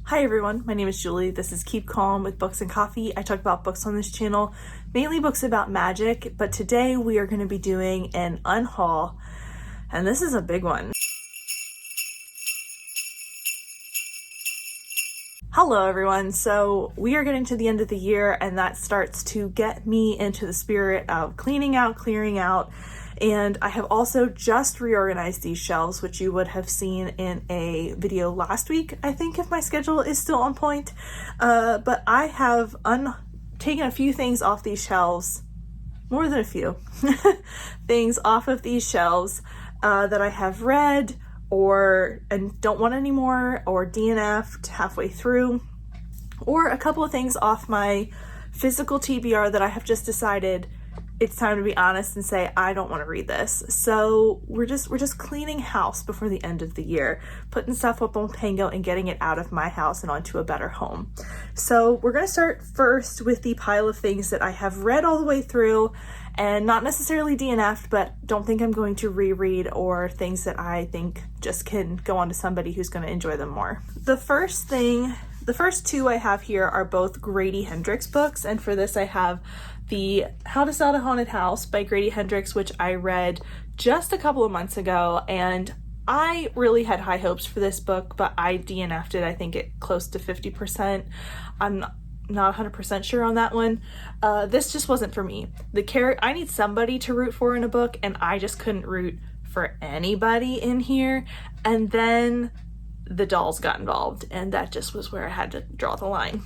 Hi everyone, my name is Julie. This is Keep Calm with Books and Coffee. I talk about books on this channel, mainly books about magic, but today we are going to be doing an unhaul, and this is a big one. Hello everyone, so we are getting to the end of the year and that starts to get me into the spirit of cleaning out, clearing out, and I have also just reorganized these shelves, which you would have seen in a video last week, I think, if my schedule is still on point. But I have taken a few things off these shelves, more than a few things off of these shelves that I have read and don't want anymore, or DNF'd halfway through, or a couple of things off my physical TBR that I have just decided it's time to be honest and say I don't want to read this. So we're just cleaning house before the end of the year, putting stuff up on Pango and getting it out of my house and onto a better home. So we're going to start first with the pile of things that I have read all the way through and not necessarily DNF'd, but don't think I'm going to reread, or things that I think just can go on to somebody who's going to enjoy them more. The first two I have here are both Grady Hendrix books, and for this I have the How to Sell a Haunted House by Grady Hendrix, which I read just a couple of months ago, and I really had high hopes for this book, but I DNF'd it, I think it close to 50%. I'm not 100% sure on that one. This just wasn't for me. I need somebody to root for in a book, and I just couldn't root for anybody in here. And then the dolls got involved, and that just was where I had to draw the line.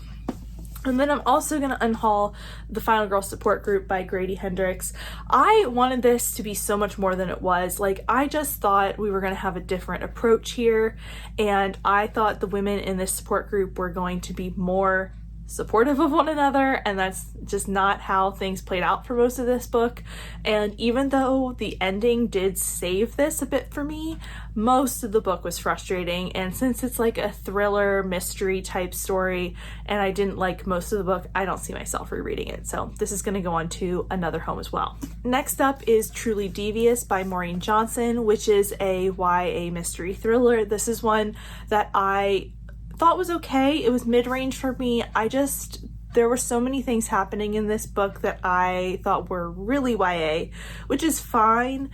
And then I'm also going to unhaul The Final Girl Support Group by Grady Hendrix. I wanted this to be so much more than it was. Like, I just thought we were going to have a different approach here, and I thought the women in this support group were going to be more supportive of one another, and that's just not how things played out for most of this book. And even though the ending did save this a bit for me, most of the book was frustrating, and since it's like a thriller mystery type story and I didn't like most of the book, I don't see myself rereading it, so this is going to go on to another home as well. Next up is Truly Devious by Maureen Johnson, which is a YA mystery thriller. This is one that I thought was okay. It was mid-range for me. There were so many things happening in this book that I thought were really YA, which is fine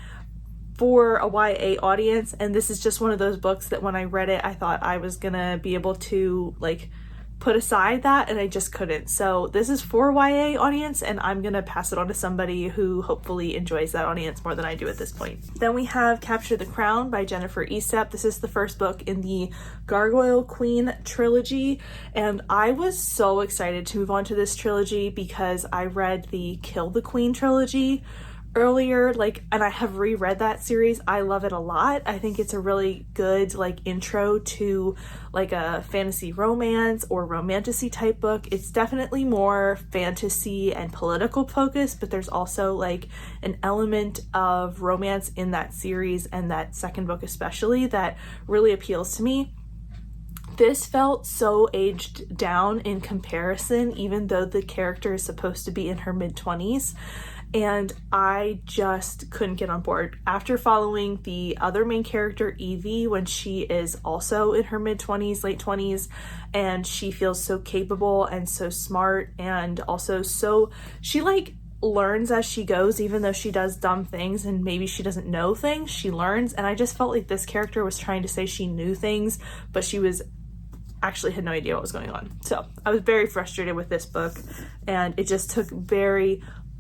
for a YA audience, and this is just one of those books that when I read it, I thought I was gonna be able to like put aside that, and I just couldn't. So this is for YA audience, and I'm gonna pass it on to somebody who hopefully enjoys that audience more than I do at this point. Then we have Capture the Crown by Jennifer Estep. This is the first book in the Gargoyle Queen trilogy, and I was so excited to move on to this trilogy because I read the Kill the Queen trilogy earlier, and I have reread that series. I love it a lot. I think it's a really good intro to a fantasy romance or romantasy type book. It's definitely more fantasy and political focused, but there's also an element of romance in that series, and that second book especially, that really appeals to me. This felt so aged down in comparison, even though the character is supposed to be in her mid-20s. And I just couldn't get on board. After following the other main character, Evie, when she is also in her mid-20s, late 20s, and she feels so capable and so smart, and also she learns as she goes, even though she does dumb things and maybe she doesn't know things, she learns. And I just felt like this character was trying to say she knew things, but she actually had no idea what was going on. So I was very frustrated with this book, and it just took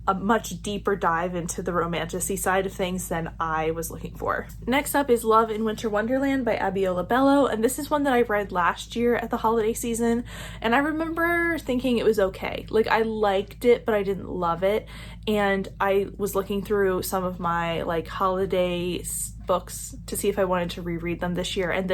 a much deeper dive into the romantasy side of things than I was looking for. Next up is Love in Winter Wonderland by Abiola Bello, and this is one that I read last year at the holiday season, and I remember thinking it was okay. I liked it, but I didn't love it, and I was looking through some of my holiday books to see if I wanted to reread them this year, and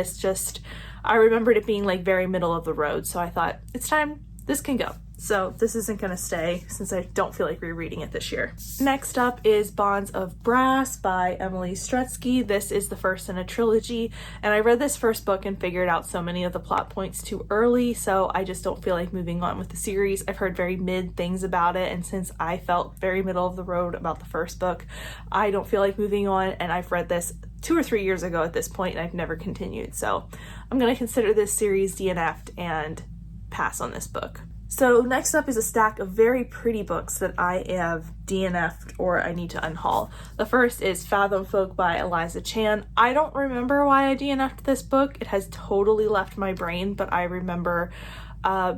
I remembered it being very middle of the road, so I thought, it's time, this can go. So this isn't going to stay since I don't feel like rereading it this year. Next up is Bonds of Brass by Emily Strutsky. This is the first in a trilogy, and I read this first book and figured out so many of the plot points too early, so I just don't feel like moving on with the series. I've heard very mid things about it, and since I felt very middle of the road about the first book, I don't feel like moving on, and I've read this 2 or 3 years ago at this point, and I've never continued. So I'm going to consider this series DNF'd and pass on this book. So next up is a stack of very pretty books that I have DNF'd or I need to unhaul. The first is Fathom Folk by Eliza Chan. I don't remember why I DNF'd this book. It has totally left my brain, but I remember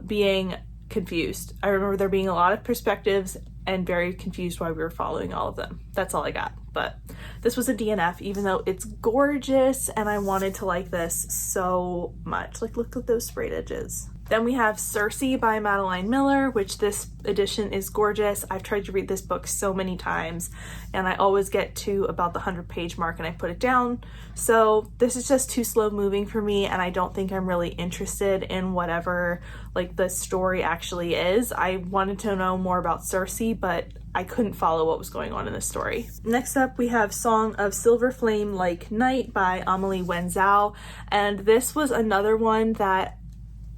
being confused. I remember there being a lot of perspectives and very confused why we were following all of them. That's all I got. But this was a DNF, even though it's gorgeous and I wanted to like this so much. Like, look at those sprayed edges. Then we have Circe by Madeline Miller, which this edition is gorgeous. I've tried to read this book so many times and I always get to about the 100-page mark and I put it down. So this is just too slow moving for me, and I don't think I'm really interested in whatever like the story actually is. I wanted to know more about Circe, but I couldn't follow what was going on in the story. Next up, we have Song of Silver Flame Like Night by Amelie Wenzhou, and this was another one that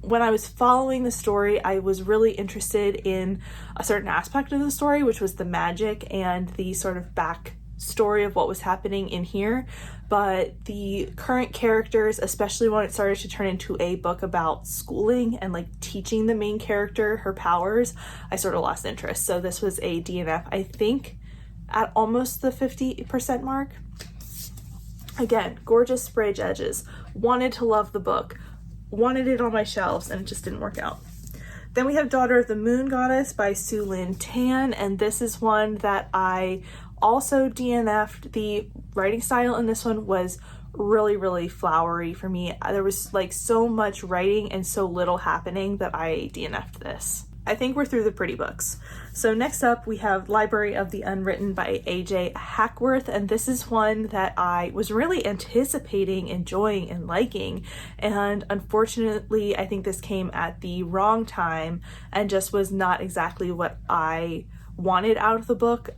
when I was following the story, I was really interested in a certain aspect of the story, which was the magic and the sort of back story of what was happening in here. But the current characters, especially when it started to turn into a book about schooling and like teaching the main character her powers, I sort of lost interest. So this was a DNF, I think, at almost the 50% mark. Again, gorgeous sprayed edges. Wanted to love the book. Wanted it on my shelves, and it just didn't work out. Then we have Daughter of the Moon Goddess by Su Lin Tan, and this is one that I also DNF'd. The writing style in this one was really, really flowery for me. There was like so much writing and so little happening that I DNF'd this. I think we're through the pretty books. So next up we have Library of the Unwritten by AJ Hackworth, and this is one that I was really anticipating, enjoying, and liking, and unfortunately I think this came at the wrong time and just was not exactly what I wanted out of the book.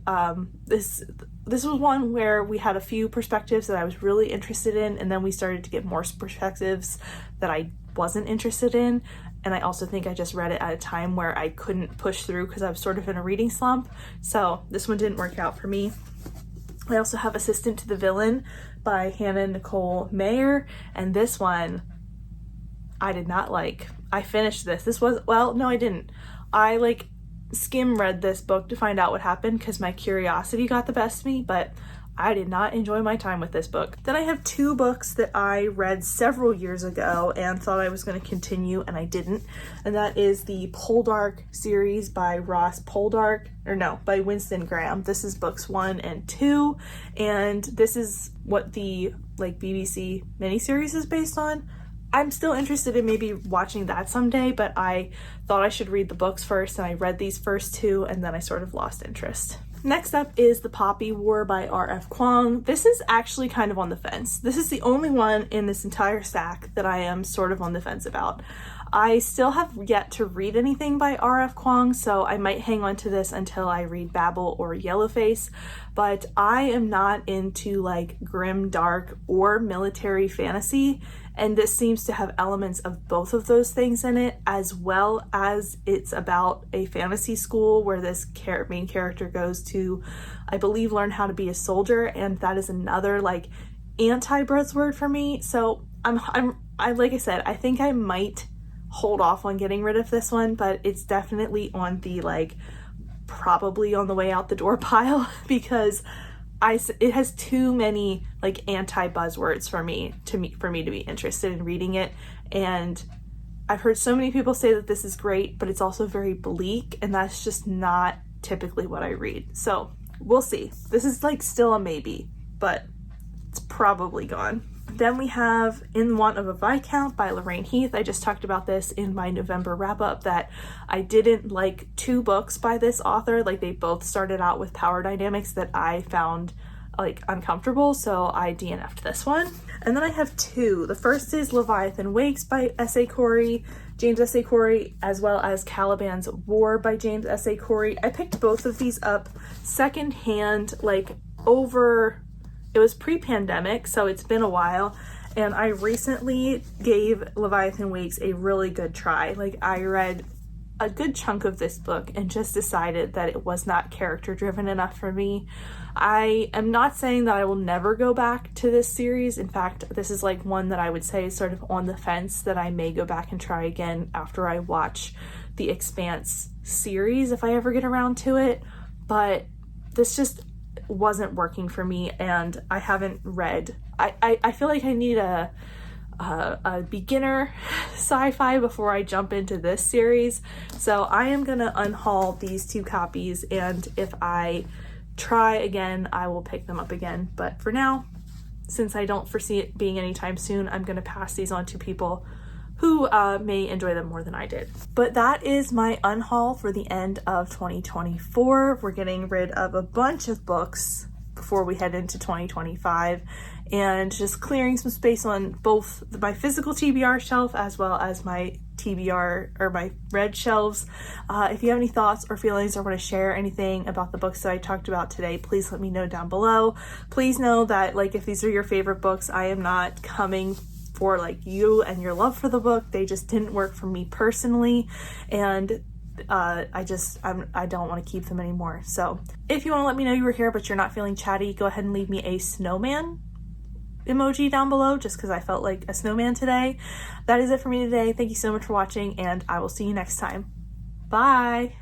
This was one where we had a few perspectives that I was really interested in, and then we started to get more perspectives that I wasn't interested in. And I also think I just read it at a time where I couldn't push through because I was sort of in a reading slump. So this one didn't work out for me. I also have Assistant to the Villain by Hannah Nicole Mayer. And this one I did not like. I finished this. This was, well, no, I didn't. I like skim read this book to find out what happened because my curiosity got the best of me, but I did not enjoy my time with this book. Then I have 2 books that I read several years ago and thought I was going to continue, and I didn't. And that is the Poldark series by Ross Poldark, by Winston Graham. This is books 1 and 2, and this is what the like BBC miniseries is based on. I'm still interested in maybe watching that someday, but I thought I should read the books first, and I read these first 2, and then I sort of lost interest. Next up is The Poppy War by R.F. Kuang. This is actually kind of on the fence. This is the only one in this entire stack that I am sort of on the fence about. I still have yet to read anything by R.F. Kuang, so I might hang on to this until I read Babel or Yellowface, but I am not into like grim, dark, or military fantasy, and this seems to have elements of both of those things in it, as well as it's about a fantasy school where this main character goes to, I believe, learn how to be a soldier, and that is another like anti-buzzword for me. So I like I said, I think I might hold off on getting rid of this one, but it's definitely on the like probably on the way out the door pile because it has too many like anti-buzzwords for me to be interested in reading it. And I've heard so many people say that this is great, but it's also very bleak, and that's just not typically what I read. So we'll see. This is like still a maybe, but it's probably gone. Then we have In Want of a Viscount by Lorraine Heath. I just talked about this in my November wrap-up that I didn't like 2 books by this author. Like, they both started out with power dynamics that I found like uncomfortable, so I DNF'd this one. And then I have 2. The first is Leviathan Wakes by S.A. Corey, James S.A. Corey, as well as Caliban's War by James S.A. Corey. I picked both of these up secondhand, like it was pre-pandemic, so it's been a while, and I recently gave Leviathan Wakes a really good try. Like, I read a good chunk of this book and just decided that it was not character driven enough for me. I am not saying that I will never go back to this series. In fact, this is like one that I would say is sort of on the fence, that I may go back and try again after I watch the Expanse series if I ever get around to it. But this just wasn't working for me, and I haven't read. I feel like I need a beginner sci-fi before I jump into this series. So I am gonna unhaul these 2 copies, and if I try again, I will pick them up again. But for now, since I don't foresee it being anytime soon, I'm gonna pass these on to people who may enjoy them more than I did. But that is my unhaul for the end of 2024. We're getting rid of a bunch of books before we head into 2025, and just clearing some space on both my physical TBR shelf as well as my TBR or my red shelves. If you have any thoughts or feelings or want to share anything about the books that I talked about today, please let me know down below. Please know that, like, if these are your favorite books, I am not coming for like you and your love for the book. They just didn't work for me personally, and I don't want to keep them anymore. So if you want to let me know you were here but you're not feeling chatty, go ahead and leave me a snowman emoji down below, just because I felt like a snowman today. That is it for me today. Thank you so much for watching, and I will see you next time. Bye.